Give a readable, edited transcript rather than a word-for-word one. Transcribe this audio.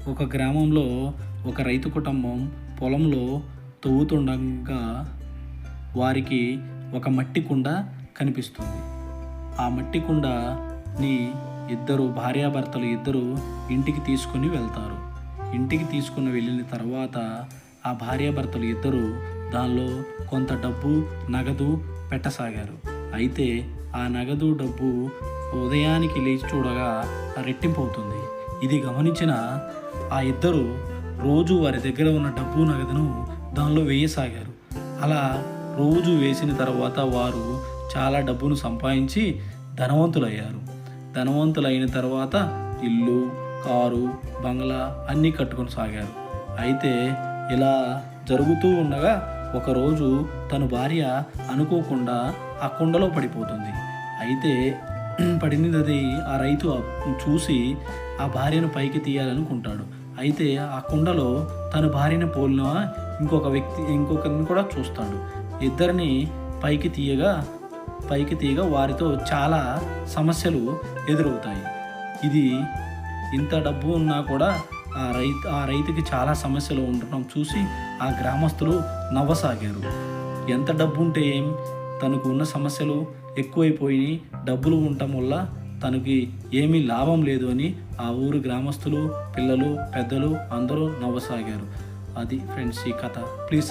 ఒక గ్రామంలో ఒక రైతు కుటుంబం పొలంలో తవ్వుతుండగా వారికి ఒక మట్టి కుండ కనిపిస్తుంది. ఆ మట్టి కుండని భార్యాభర్తలు ఇద్దరు ఇంటికి తీసుకుని వెళ్తారు. ఇంటికి తీసుకుని వెళ్ళిన తర్వాత ఆ భార్యాభర్తలు ఇద్దరు దానిలో కొంత డబ్బు నగదు పెట్టసాగారు. అయితే ఆ నగదు డబ్బు ఉదయానికి లేచి చూడగా రెట్టింపు అవుతుంది. ఇది గమనించిన ఆ ఇద్దరు రోజు వారి దగ్గర ఉన్న డబ్బు నగదును దానిలో వేయసాగారు. అలా రోజు వేసిన తర్వాత వారు చాలా డబ్బును సంపాదించి ధనవంతులయ్యారు. ధనవంతులైన తర్వాత ఇల్లు, కారు, బంగ్లా అన్నీ కట్టుకొని సాగారు. అయితే ఇలా జరుగుతూ ఉండగా ఒకరోజు తన భార్య అనుకోకుండా ఆ కుండలో పడిపోతుంది. అయితే పడినది ఆ రైతు చూసి ఆ భార్యను పైకి తీయాలనుకుంటాడు. అయితే ఆ కుండలో తన భార్యను పోలిన ఇంకొకరిని కూడా చూస్తాడు. ఇద్దరిని పైకి తీయగా వారితో చాలా సమస్యలు ఎదురవుతాయి. ఇది ఇంత డబ్బు ఉన్నా కూడా ఆ రైతుకి చాలా సమస్యలు ఉండటం చూసి ఆ గ్రామస్తులు నవ్వసాగారు. ఎంత డబ్బు ఉంటే ఏం, తనకు ఉన్న సమస్యలు ఎక్కువైపోయి డబ్బులు ఉండటం వల్ల తనకి ఏమీ లాభం లేదు అని ఆ ఊరు గ్రామస్తులు, పిల్లలు, పెద్దలు అందరూ నవ్వసాగారు. అది ఫ్రెండ్స్ ఈ కథ. ప్లీజ్